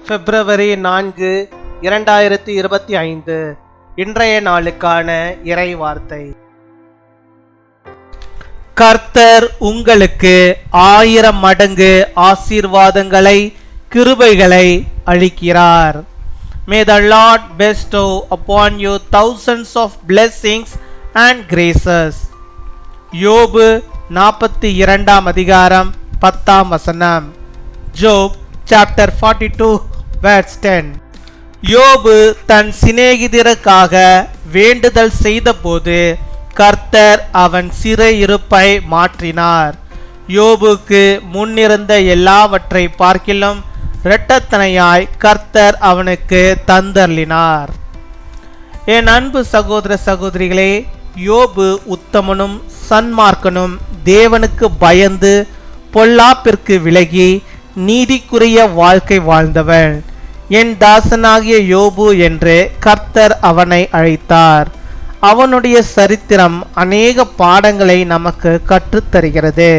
பிப்ரவரி 4, 2025 இன்றைய நாளுக்கான இறை வார்த்தை. கர்த்தர் உங்களுக்கு 1000 மடங்கு ஆசீர்வாதங்களை கிருபைகளை அளிக்கிறார். May the Lord bestow upon you thousands of blessings and graces. யோபு 42 அதிகாரம் 10 வசனம். Job chapter 42 verse 10. யோபு தன் சிநேகிதருக்காக வேண்டுதல் செய்தபோது கர்த்தர் அவன் சிறையிருப்பை மாற்றினார். யோபுக்கு முன்னிருந்த எல்லாவற்றை பார்க்கிலும் இரட்டத்தனையாய் கர்த்தர் அவனுக்கு தந்தருளினார். என் அன்பு சகோதர சகோதரிகளே, யோபு உத்தமனும் சன்மார்க்கனும் தேவனுக்கு பயந்து பொல்லாப்பிற்கு விலகி நீதிக்குரிய வாழ்க்கை வாழ்ந்தவன். என் தாசனாகிய யோபு என்று கர்த்தர் அவனை அழைத்தார். அவனுடைய சரித்திரம் அநேக பாடங்களை நமக்கு கற்றுத்தருகிறது.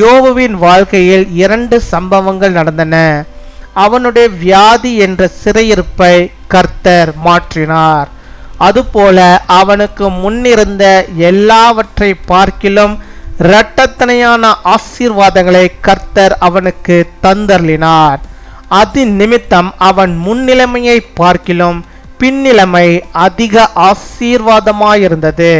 யோபுவின் வாழ்க்கையில் 2 சம்பவங்கள் நடந்தன. அவனுடைய வியாதி என்ற சிறையிருப்பை கர்த்தர் மாற்றினார். அதுபோல அவனுக்கு முன்னிருந்த எல்லாவற்றை பார்க்கிலும் இரட்டத்தனையான ஆசீர்வாதங்களை கர்த்தர் அவனுக்கு தந்தருளினார். அது நிமித்தம் அவன் முன்னிலைமையை பார்க்கிலும் பின்னிலைமை அதிக ஆசீர்வாதமாயிருந்தது.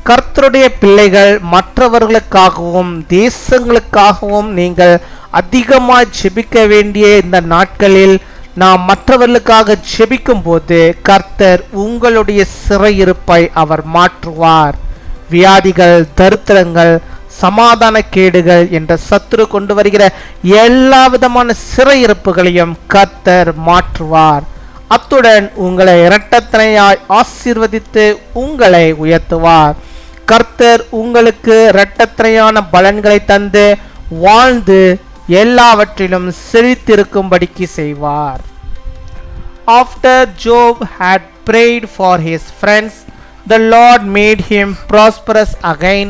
கர்த்தருடைய பிள்ளைகள், மற்றவர்களுக்காகவும் தேசங்களுக்காகவும் நீங்கள் அதிகமாக ஜெபிக்க வேண்டிய இந்த நாட்களில் நாம் மற்றவர்களுக்காக ஜெபிக்கும் போது கர்த்தர் உங்களுடைய சிறையிருப்பை அவர் மாற்றுவார். வியாதிகள், தரித்திரங்கள், சமாதான கேடுகள் என்ற சத்துரு கொண்டு வருகிற எல்லா விதமான சிறையிருப்புகளையும் கர்த்தர் மாற்றுவார். அத்துடன் உங்களை இரட்டத்தனையாய் ஆசீர்வதித்து உங்களை உயர்த்துவார். கர்த்தர் உங்களுக்கு இரட்டத்தனையான பலன்களை தந்து வாழ்ந்து எல்லாவற்றிலும் செழித்திருக்கும்படிக்கு செய்வார். After Job had prayed for his friends, the Lord made him prosperous again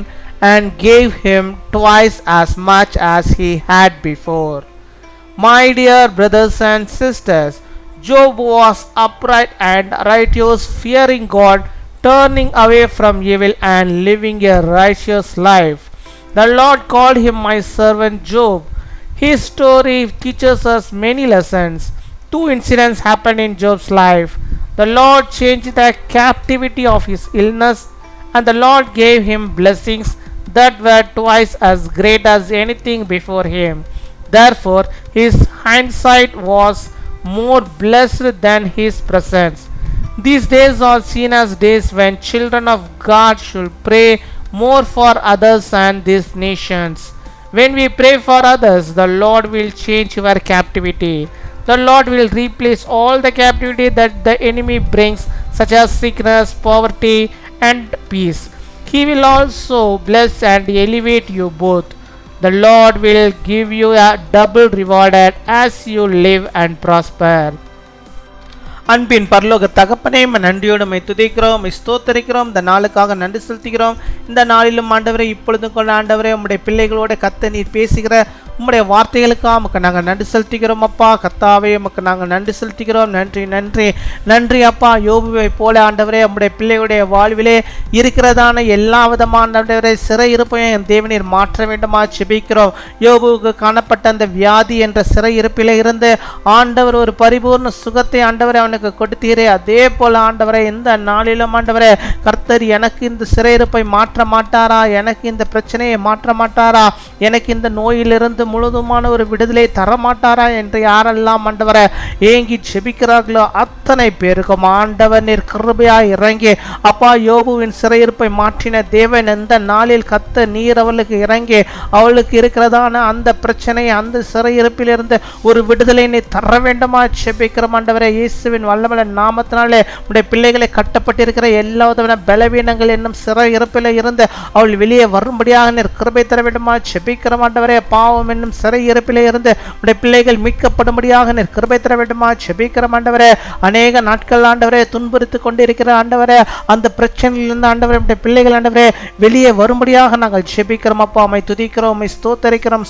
and gave him twice as much as he had before. My dear brothers and sisters, Job was upright and righteous, fearing God, turning away from evil and living a righteous life. The Lord called him my servant Job. His story teaches us many lessons. 2 incidents happened in Job's life. The Lord changed the captivity of his illness, and the Lord gave him blessings that were twice as great as anything before him. Therefore, his hindsight was more blessed than his presence. These days are seen as days when children of God should pray more for others and these nations. When we pray for others, the Lord will change your captivity. The Lord will replace all the captivity that the enemy brings, such as sickness, poverty, and peace. He will also bless and elevate you both. The Lord will give you a double rewarded as you live and prosper. அன்பின் பரலோக தகப்பனே, நன்றியோடு my துதிக்கிறோம், ஸ்தோத்தரிக்கிறோம். இந்த நாளுக்காக நன்றி செலுத்துகிறோம். இந்த நாளிலும் ஆண்டவரே, இப்பொழுதும் கொள்ள ஆண்டவரே, உம்முடைய பிள்ளைகளோட கத்த நீர் பேசுகிற உம்முடைய வார்த்தைகளுக்காக உமக்கு நாங்கள் நன்றி செலுத்துகிறோம் அப்பா. கத்தாவே, உமக்கு நாங்கள் நன்றி செலுத்துகிறோம். நன்றி நன்றி நன்றி அப்பா. யோபுவை போல ஆண்டவரே, உம்முடைய பிள்ளைகளுடைய வாழ்விலே இருக்கிறதான எல்லா விதமான ஆண்டவரே சிறை இருப்பையும் என் தேவனீர் மாற்ற வேண்டுமா ஜெபிக்கிறோம். யோபுவுக்கு காணப்பட்ட அந்த வியாதி என்ற சிறை இருப்பிலே இருந்து ஆண்டவர் ஒரு பரிபூர்ண சுகத்தை ஆண்டவரை அவனுக்கு கொடுத்தீரே. அதே போல ஆண்டவரை இந்த நாளிலும் ஆண்டவரே, கர்த்தர் எனக்கு இந்த சிறையிருப்பை மாற்ற மாட்டாரா? எனக்கு இந்த பிரச்சனையை மாற்ற மாட்டாரா? எனக்கு இந்த நோயிலிருந்து முழுதுமான ஒரு விடுதலை தரமாட்டாரா என்று யாரெல்லாம் ஆண்டவரை ஏங்கி ஜெபிக்கிறார்களோ அத்தனை பேருக்கும் ஆண்டவர் நீர் கிருபையாய் இறங்கி அப்பா, யோபுவின் சிறையிருப்பை மாற்றின தேவன் இந்த நாளில் கத்த நீர் அவளுக்கு இறங்கி அவளுக்கு இருக்கிறதான அந்த பிரச்சனை, அந்த சிறையிருப்பிலிருந்து ஒரு விடுதலை நீ தர வேண்டுமா ஜெபிக்கிறோம் ஆண்டவரே. இயேசுவின் வல்லமையுள்ள நாமத்தினாலே உடைய பிள்ளைகளை கட்டப்பட்டிருக்கிற எல்லா விதமான பலவீனங்கள் என்னும் சிறை இருப்பில் இருந்து அவள் வெளியே வரும்படியாக நீர் கிருபை தர வேண்டுமா ஜெபிக்கிறோம் ஆண்டவரே. பாவம் என்னும் சிறையிருப்பிலே இருந்து உடைய பிள்ளைகள் மீட்கப்படும்படியாக நீர் கிருபை தர வேண்டுமா ஜெபிக்கிறோம் ஆண்டவரே. அநேக நாட்கள் ஆண்டவரே துன்புறுத்தி கொண்டிருக்கிற ஆண்டவரே, அந்த பிரச்சனையிலிருந்து ஆண்டவரே உடைய பிள்ளைகள் ஆண்டவரே வெளியே வரும்படியாக நாங்கள் ஜெபிக்கிறோம் அப்பா. உம்மை துதிக்கிறோம், உம்மை ஸ்தோத்தரிக்கிறோம்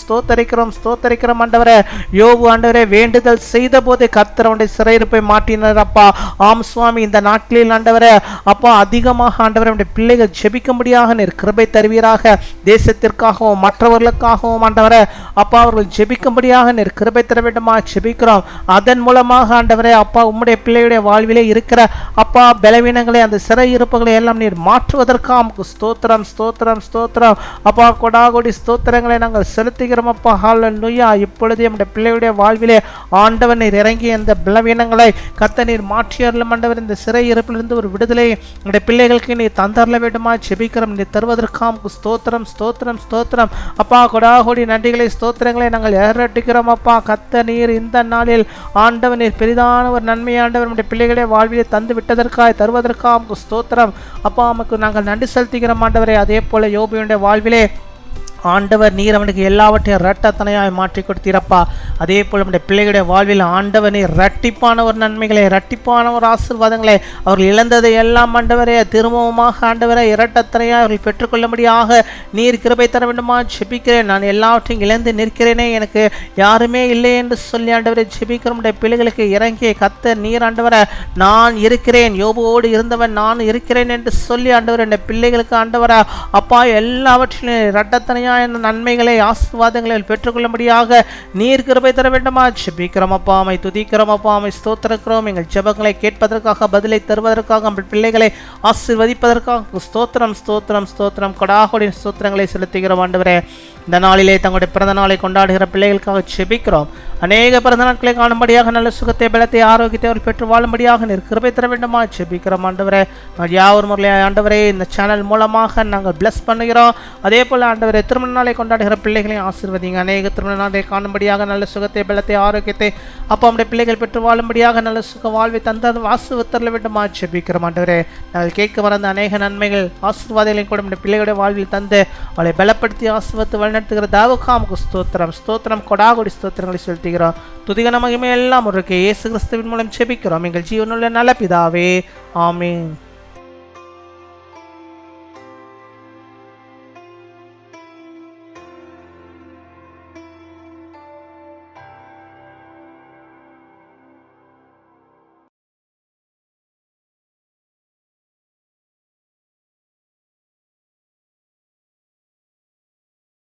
ஆண்டவரே. யோபு ஆண்டவரே வேண்டுதல் செய்த போது கர்த்தர் அவனுடைய சிறையிருப்பை மாற்றினார் அப்பா. ஆம் சுவாமி, இந்த நாட்களில் ஆண்டவரே அப்பா அதிகமாக ஆண்டவரே உடைய பிள்ளைகள் ஜெபிக்கும்படியாக நீர் கிருபை தருவீராக. தேசத்திற்காகவும் மற்றவர்களுக்காகவும் ஆண்டவரே அப்பா அவர்கள் ஜெபிக்கும்படியாக நீர் கிருபை தர வேண்டுமா ஜெபிக்கிறோம். அதன் மூலமாக ஆண்டவரே அப்பா உம்முடைய பிள்ளையுடைய வாழ்விலே இருக்கிற அப்பா பலவீனங்களை, அந்த சிறையிருப்புகளை எல்லாம் நீர் மாற்றுவதற்காக ஸ்தோத்திரம் அப்பா. கொடாகொடி ஸ்தோத்திரங்களை நாங்கள் செலுத்துகிறோம் அப்பா. ஹல்லேலூயா. இப்பொழுது நம்முடைய பிள்ளையுடைய வாழ்விலே ஆண்டவர் நீர் இறங்கி அந்த பலவீனங்களை கர்த்தர் நீர் மாற்றியருளும் ஆண்டவர். இந்த சிறையிருப்பிலிருந்து ஒரு விடுதலை நம்முடைய பிள்ளைகளுக்கு நீர் தந்தரல வேண்டுமா ஜெபிக்கிறோம். நீர் தருவதற்காக ஸ்தோத்திரம் அப்பா. கொடாகொடி நன்றிகளை ஸ்தோத்திரங்களை நாங்கள் ஏறட்டிக்கிறோம் அப்பா. கர்த்தர் நீர் இந்த நாளில் ஆண்டவர் நீர் பெரிதான ஒரு நன்மை ஆண்டவர் நம்முடைய பிள்ளைகளை வாழ்விலே தந்து விட்டதற்காக தருவதற்காக ஸ்தோத்திரம் அப்பா. நமக்கு நாங்கள் நன்றி செலுத்துகிறோம் ஆண்டவரே. அதே போல யோபுவினுடைய வாழ்விலே ஆண்டவர் நீர் அவனுக்கு எல்லாவற்றையும் இரட்டத்தனையாய் மாற்றி கொடுத்தீரப்பா. அதே போல் நம்முடைய பிள்ளைகளுடைய வாழ்வில் ஆண்டவர் நீர் இரட்டிப்பான ஒரு நன்மைகளை, இரட்டிப்பான ஒரு ஆசீர்வாதங்களை, அவர்கள் இழந்ததை எல்லாம் ஆண்டவரே திரும்பவுமாக ஆண்டவரை இரட்டத்தனையாய் அவர்கள் பெற்றுக்கொள்ளும்படியாக நீர் கிருபை தர வேண்டுமா ஜெபிக்கிறேன். நான் எல்லாவற்றையும் இழந்து நிற்கிறேனே, எனக்கு யாருமே இல்லை என்று சொல்லி ஆண்டவரை ஜெபிக்கிற நம்முடைய பிள்ளைகளுக்கு இறங்கிய கர்த்தர் நீர் ஆண்டவரை நான் இருக்கிறேன், யோபுவோடு இருந்தவன் நான் இருக்கிறேன் என்று சொல்லி ஆண்டவர் என்னுடைய பிள்ளைகளுக்கு ஆண்டவரை அப்பா எல்லாவற்றிலும் இரட்டத்தனையாய் நன்மைகளை ஆசீர்வாதங்களை பெற்றுக்கொள்ளும்படியாக நீர் கிருபை தர வேண்டுமா ஜெபிக்கிறோம் அப்பா. உம்மை துதிக்கிறோம் அப்பா, உம்மை ஸ்தோத்திரிக்கிறோம். எங்கள் ஜெபங்களை கேட்பதற்காக, பதிலை தருவதற்காக, நம்முடைய பிள்ளைகளை ஆசீர்வதிப்பதற்காக ஸ்தோத்திரம் கொடாகொடி ஸ்தோத்திரங்களை செலுத்துகிறோம் ஆண்டவரே. இந்த நாளிலே தங்களுடைய பிறந்த நாளை கொண்டாடுகிற பிள்ளைகளுக்காக ஜெபிக்கிறோம். அநேக பிறந்த நாட்களை காணும்படியாக நல்ல சுகத்தை, பலத்தை, ஆரோக்கியத்தை அவர் பெற்று வாழும்படியாக நீர் கிருபை தர வேண்டுமா ஜெபிக்கிறோம் ஆண்டவரே. யாவர் முறையில் ஆண்டவரே இந்த சேனல் மூலமாக நாங்கள் பிளஸ் பண்ணுகிறோம். அதே போல் ஆண்டவரே திருமண நாளை கொண்டாடுகிற பிள்ளைகளையும் ஆசீர்வதிங்க. அநேக திருமண நாளை காணும்படியாக நல்ல சுகத்தை, பலத்தை, ஆரோக்கியத்தை அப்பா நம்முடைய பிள்ளைகள் பெற்று வாழும்படியாக நல்ல சுக வாழ்வை தந்த ஆசீர்வதித்தர வேண்டுமா ஜெபிக்கிறோம் ஆண்டவரே. நாங்கள் கேட்க வந்த அநேக நன்மைகள் ஆசீர்வாதங்களையும் கூட நம்முடைய பிள்ளைகளுடைய வாழ்வில் தந்து அவளை பலப்படுத்தி ஆசீர்வதித்து வழிநடத்துகிற தாவுக்காமுக்கு ஸ்தோத்திரம் கொடாகொடி ஸ்தோத்திரங்களை செலுத்துகிறோம். துதிகன மகிமை எல்லாம் ஒரு இயேசு கிறிஸ்துவின் மூலம் ஜெபிக்கிறோம் எங்கள் ஜீவனுள்ள நல்ல பிதாவே. ஆமென்.